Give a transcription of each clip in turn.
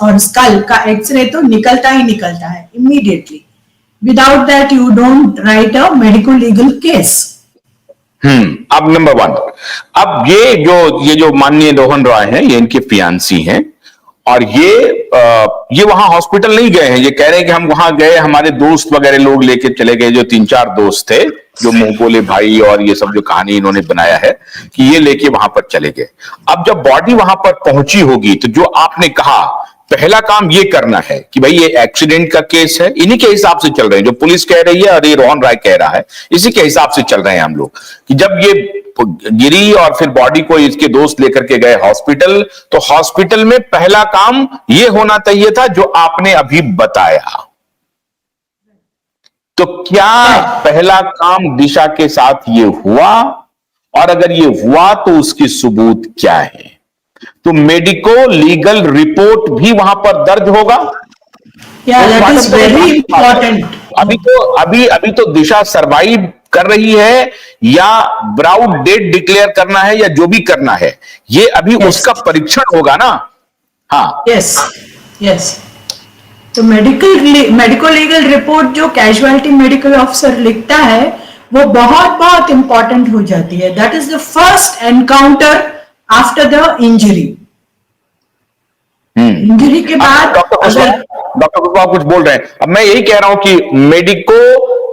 और स्कल का एक्सरे तो निकलता ही निकलता है immediately. Without that you don't write a medico legal case. अब नंबर 1, अब ये जो माननीय रोहन रॉय हैं, ये इनके फियांसी हैं, और ये वहां हॉस्पिटल नहीं गए हैं. ये कह रहे हैं कि हम वहां गए, हमारे दोस्त वगैरह लोग लेके चले गए, जो 3-4 दोस्त थे, जो मुंह बोले भाई, और ये सब जो कहानी इन्होंने बनाया है कि ये लेके वहां पर चले गए. अब जब बॉडी वहां पर पहुंची होगी, तो जो आपने कहा पहला काम ये करना है कि भाई ये एक्सीडेंट का केस है, इन्हीं के हिसाब से चल रहे हैं, जो पुलिस कह रही है और ये रोहन राय कह रहा है, इसी के हिसाब से चल रहे हैं हम लोग. कि जब ये गिरी और फिर बॉडी को इसके दोस्त लेकर के गए हॉस्पिटल, तो हॉस्पिटल में पहला काम ये होना चाहिए था जो आपने अभी बताया. तो क्या पहला काम दिशा के साथ ये हुआ, और अगर ये हुआ तो उसकी सबूत क्या है? तो मेडिको लीगल रिपोर्ट भी वहां पर दर्ज होगा. That is very important. अभी तो दिशा सरवाइव कर रही है, या ब्राउड डेट डिक्लेयर करना है, या जो भी करना है, ये अभी उसका परीक्षण होगा ना. हाँ, यस. तो मेडिको लीगल रिपोर्ट जो कैजुअलिटी मेडिकल ऑफिसर लिखता है, वो बहुत बहुत इंपॉर्टेंट हो जाती है. That is the first encounter after the injury. Injury के बाद डॉक्टर कुशवाहा कुछ बोल रहे हैं. अब मैं यही कह रहा हूं कि medico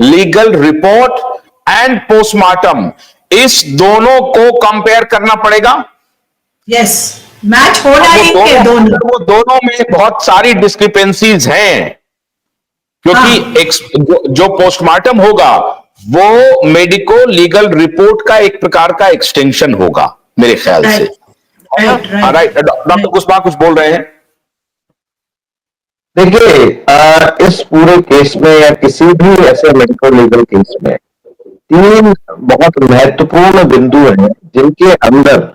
legal report and postmortem, इस दोनों को कंपेयर करना पड़ेगा. यस, मैच हो रहा है इनके दोनों. वो दोनों में बहुत सारी डिस्क्रिपेंसीज हैं, क्योंकि जो पोस्टमार्टम होगा वो मेडिको लीगल रिपोर्ट का एक प्रकार का एक्सटेंशन होगा मेरे ख्याल से. राइट. डॉक्टर कुशवाहा कुछ बोल रहे हैं. देखिए, इस पूरे केस में या किसी भी ऐसे मेडिको लीगल केस में 3 बहुत महत्वपूर्ण बिंदु हैं, जिनके अंदर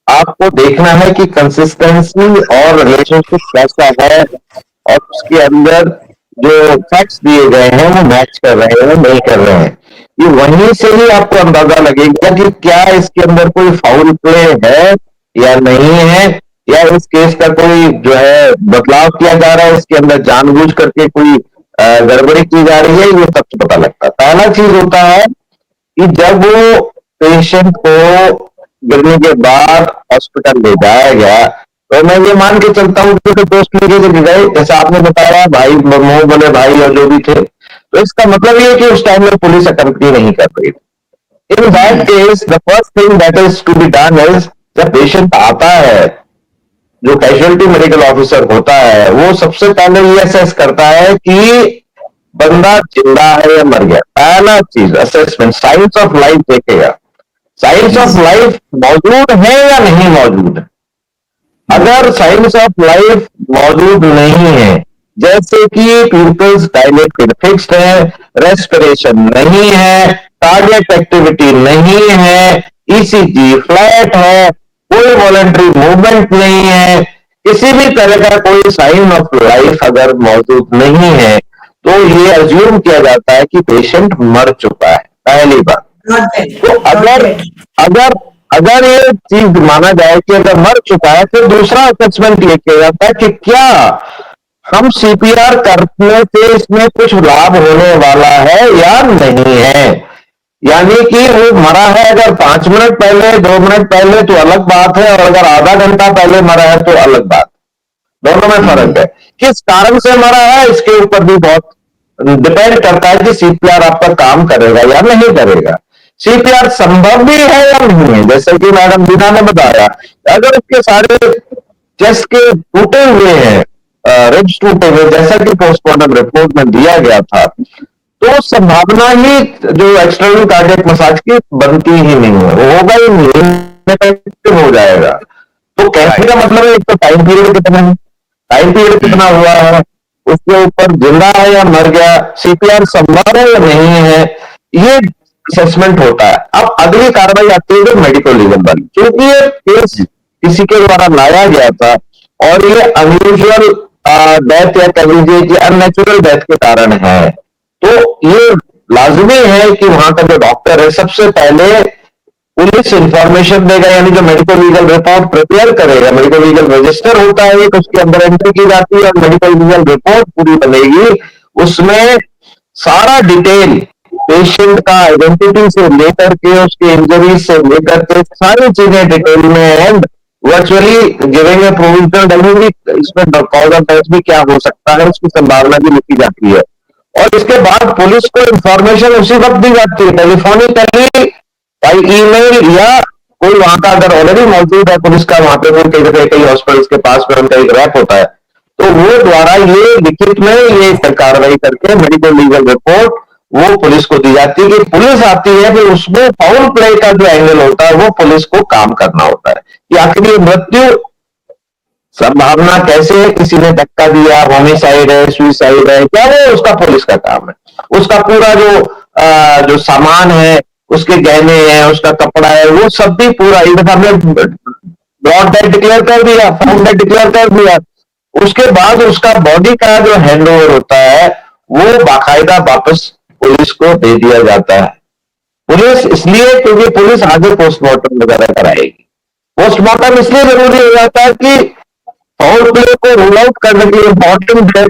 आपको देखना है कि कंसिस्टेंसी और रिलेशनशिप कैसा है, और उसके अंदर जो फैक्ट्स दिए गए हैं वो मैच कर रहे हैं, नहीं कर रहे हैं. ये वहीं से ही आपको अंदाजा लगेगा कि क्या इसके अंदर कोई फाउल प्ले है या नहीं है, या इस केस का कोई जो है बदलाव किया जा रहा है, इसके अंदर जानबूझ करके कोई गड़बड़ी की जा रही है. ये सबसे पता लगता है. पहला चीज होता है कि जब वो पेशेंट को गिरने के बाद हॉस्पिटल ले जाया गया, तो मैं ये मान के चलता हूँ कि दोस्त लेके गए, जैसा आपने बताया, भाई मुंह बोले भाई और जो भी थे, तो इसका मतलब ये है कि उस टाइम में पुलिस अकम्पनी नहीं कर रही थी. In that case the first thing that is to be done is, जब पेशेंट आता है, जो कैजुअलिटी मेडिकल ऑफिसर होता है, वो सबसे पहले ये असेस करता है कि बंदा जिंदा है या मर गया. पहला चीज असेसमेंट, साइंस ऑफ लाइफ देखेगा. साइंस ऑफ लाइफ मौजूद है या नहीं मौजूद है. अगर साइंस ऑफ लाइफ मौजूद नहीं है, जैसे कि प्यूपिल्स डायलेटेड फिक्स्ड है, रेस्पिरेशन नहीं है, कार्डियक एक्टिविटी नहीं है, ईसीजी फ्लैट है, कोई वॉलंटरी मूवमेंट नहीं है, किसी भी तरह का कोई साइन ऑफ लाइफ अगर मौजूद नहीं है, तो ये अज्यूम किया जाता है कि पेशेंट मर चुका है. पहली बात. तो अगर ये चीज माना जाए कि अगर मर चुका है, फिर दूसरा असेसमेंट ये किया जाता है कि क्या हम सीपीआर करने से इसमें कुछ लाभ होने वाला है या नहीं है. यानी कि वो मरा है अगर 5 मिनट पहले, 2 मिनट पहले, तो अलग बात है, और अगर आधा घंटा पहले मरा है तो अलग बात. दोनों में फर्क है. किस कारण से मरा है इसके ऊपर भी बहुत डिपेंड करता है कि सीपीआर आपका काम करेगा या नहीं करेगा. सीपीआर संभव भी है या नहीं है. जैसे कि मैडम दीना ने बताया, अगर उसके सारे चेस्ट के टूटे हुए हैं, रिब्स टूटे हुए, जैसा कि पोस्टमार्टम रिपोर्ट में दिया गया था, तो संभावना ही जो एक्सटर्नल कार्डियक मसाज की बनती ही नहीं है. वो होगा ही नहीं, हो जाएगा. तो कहने का मतलब है, एक तो टाइम पीरियड कितना है, टाइम पीरियड कितना हुआ है, उसके ऊपर जिंदा है या मर गया, सीपीआर संभव है या नहीं है, ये असेसमेंट होता है. अब अगली कार्रवाई आती है मेडिको लीगल वाली. क्योंकि ये केस किसी के द्वारा लाया गया था, और ये अनयूजुअल डेथ या कह लीजिए कि अननेचुरल डेथ के कारण है, तो ये लाजमी है कि वहां का जो डॉक्टर है सबसे पहले पुलिस इंफॉर्मेशन देगा, यानी जो मेडिकल लीगल रिपोर्ट प्रिपेयर करेगा, मेडिकल लीगल रजिस्टर होता है एक, उसके अंदर एंट्री की जाती है और मेडिकल लीगल रिपोर्ट पूरी बनेगी। उसमें सारा डिटेल पेशेंट का आइडेंटिटी से लेकर के उसके इंजरी से लेकर के सारी चीजें डिटेल में and virtually giving a provisional delivery, इसमें कॉज ऑफ डेथ भी क्या हो सकता है उसकी संभावना भी लिखी जाती है। और इसके बाद पुलिस को इंफॉर्मेशन उसी वक्त दी जाती है, टेलीफोनिकली, बाई ईमेल, या कोई वहां का अगर ऑलरेडी मौजूद है पुलिस का वहां पे, कोई कई हॉस्पिटल्स के पास में उनका एक रैप होता है, तो वो द्वारा ये लिखित में ये कार्रवाई करके मेडिकल लीगल रिपोर्ट वो पुलिस को दी जाती है। कि पुलिस आती है फिर उसमें फाउल प्ले का जो एंगल होता है वो पुलिस को काम करना होता है कि आखिर ये मृत्यु संभावना कैसे है, किसी ने धक्का दिया, होमिसाइड है, सुइसाइड है, क्या वो उसका पुलिस का काम है। उसका पूरा जो सामान है, उसके गहने हैं, उसका कपड़ा है, वो सब भी पूरा एक दफा हमने ब्रॉड डेड डिक्लेयर कर दिया, फाउंड डेड डिक्लेयर कर दिया, उसके बाद उसका बॉडी का जो हैंड ओवर होता है वो बाकायदा वापस पुलिस को दे दिया जाता है। पुलिस इसलिए क्योंकि पुलिस आगे पोस्टमार्टम वगैरह कराएगी। पोस्टमार्टम इसलिए जरूरी हो जाता है कि फाउल प्ले को रूल आउट करने के लिए इम्पोर्टेंट डेथ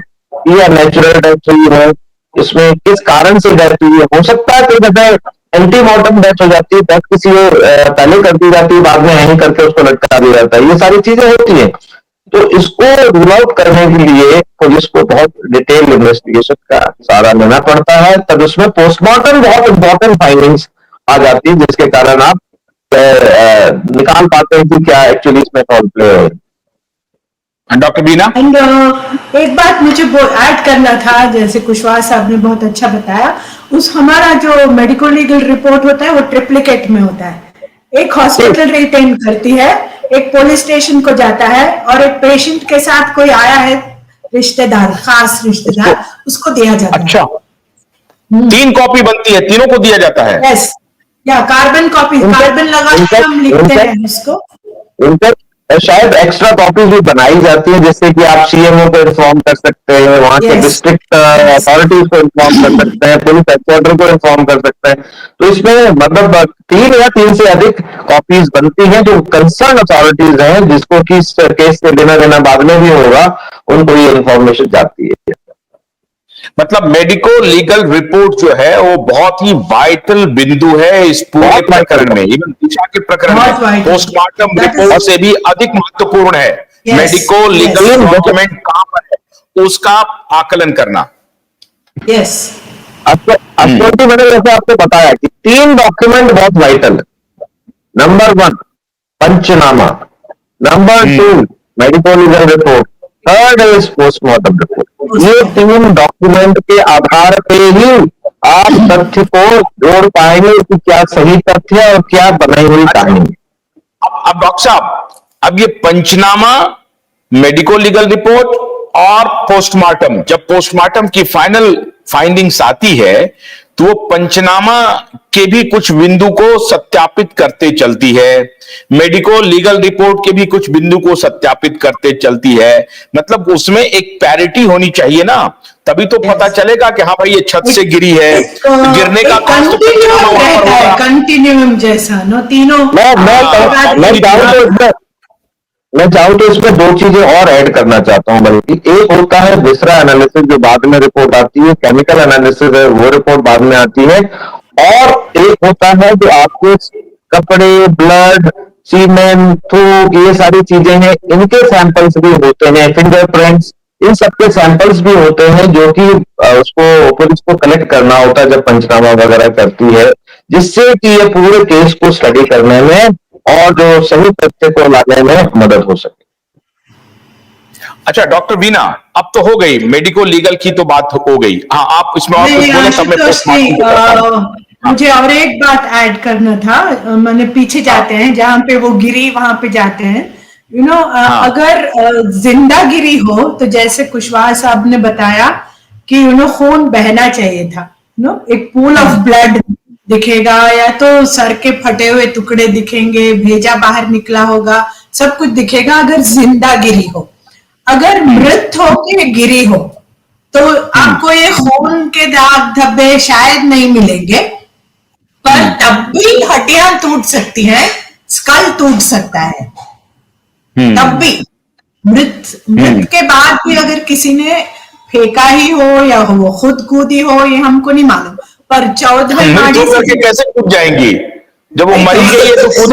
या नेचुरल डेथ हुई है, इसमें किस कारण से डेथ हुई है। हो सकता है कि जैसे एंटीमॉर्टम डेथ हो जाती है, डेथ किसी पहले कर दी जाती है, बाद में हैंग करके उसको लटका दिया जाता है, ये सारी चीजें होती हैं। तो इसको रूल आउट करने के लिए पुलिस को बहुत डिटेल इन्वेस्टिगेशन का सहारा लेना पड़ता है, तब उसमें पोस्टमार्टम बहुत इंपॉर्टेंट फाइंडिंग्स आ जाती है, जिसके कारण आप निकाल पाते हैं कि क्या एक्चुअली इसमें फाउल प्ले हो। डॉक्टर बीना, एंड एक बात मुझे ऐड करना था, जैसे कुशवाहा साहब ने बहुत अच्छा बताया, उस हमारा जो मेडिको लीगल रिपोर्ट होता है वो ट्रिप्लिकेट में होता है। एक हॉस्पिटल रिटेन करती है, एक पुलिस स्टेशन को जाता है, और एक पेशेंट के साथ कोई आया है रिश्तेदार, खास रिश्तेदार, उसको दिया जाता है। अच्छा, 3 कॉपी बनती है, तीनों को दिया जाता है। यस, या कार्बन कॉपी, कार्बन लगा के हम लिखते हैं उसको। इनफैक्ट शायद एक्स्ट्रा कॉपीज भी बनाई जाती है, जिससे कि आप सीएमओ को इन्फॉर्म कर सकते हैं, वहां के डिस्ट्रिक्ट अथॉरिटीज को इन्फॉर्म कर सकते हैं, पुलिस हेडक्वार्टर को इन्फॉर्म कर सकते हैं। तो इसमें मतलब 3 या 3 से अधिक कॉपीज बनती हैं जो कंसर्न अथॉरिटीज हैं, जिसको कि इस केस के देना बाद में भी होगा, उनको ये इन्फॉर्मेशन जाती है। मतलब मेडिको लीगल रिपोर्ट जो है वो बहुत ही वाइटल बिंदु है इस पूरे प्रकरण में, इवन दिशा के प्रकरण में पोस्टमार्टम रिपोर्ट से भी अधिक महत्वपूर्ण है। मेडिको लीगल डॉक्यूमेंट कहां पर है उसका आकलन करना। यस, मैंने जैसे आपको बताया कि 3 डॉक्यूमेंट बहुत वाइटल है। Number 1 panchnama, number 2 medico legal report, third is postmortem report. ये 3 डॉक्यूमेंट के आधार पे ही आप तथ्य को जोड़ पाएंगे कि क्या सही तथ्य है और क्या बनाई हुई कहानी। अब डॉक्टर साहब, अब ये पंचनामा, मेडिको लीगल रिपोर्ट और पोस्टमार्टम, जब पोस्टमार्टम की फाइनल फाइंडिंग्स आती है तो वो पंचनामा के भी कुछ बिंदु को सत्यापित करते चलती है, मेडिको लीगल रिपोर्ट के भी कुछ बिंदु को सत्यापित करते चलती है। मतलब उसमें एक पैरिटी होनी चाहिए ना, तभी तो पता चलेगा कि हाँ भाई ये छत से गिरी है, गिरने का कंटिन्यूम जैसा नो तीनों। मैं चाहूँ तो इसमें 2 चीजें और ऐड करना चाहता हूं, बल्कि एक होता है विसरा एनालिसिस जो बाद में रिपोर्ट आती है, केमिकल एनालिसिस है वो रिपोर्ट बाद में आती है, और एक होता है जो आपके कपड़े, ब्लड, सीमेन, थूक, ये सारी चीजें हैं, इनके सैंपल्स भी होते हैं, फिंगरप्रिंट्स, इन सबके सैंपल्स भी होते हैं जो कि उसको पुलिस को कलेक्ट करना होता है जब पंचनामा वगैरह करती है, जिससे कि ये पूरे केस को स्टडी करने में और जो सही तथ्य को लाने में मदद हो सके। अच्छा डॉक्टर बीना, अब तो हो गई मेडिको लीगल की तो बात हो गई। हाँ, आप इसमें और कुछ बोले तब मैं पोस्टमार्टम। मुझे और एक बात ऐड करना था, मैंने पीछे जाते हैं जहां पे वो गिरी वहां पे जाते हैं, अगर जिंदा गिरी हो तो जैसे कुशवाहा साहब ने बताया कि खून बहना चाहिए था, एक पूल ऑफ ब्लड दिखेगा, या तो सर के फटे हुए टुकड़े दिखेंगे, भेजा बाहर निकला होगा, सब कुछ दिखेगा अगर जिंदा गिरी हो। अगर मृत होके गिरी हो तो आपको ये खून के दाग धब्बे शायद नहीं मिलेंगे, पर तब भी हड्डियां टूट सकती हैं, स्कल टूट सकता है, तब भी मृत के बाद भी अगर किसी ने फेंका ही हो या वो खुद कूदी हो, ये हमको नहीं मालूम, पर 14वीं मृत नाड़ी होकर से के कैसे कूद जाएंगी? जब वो मरी गई है तो कूदे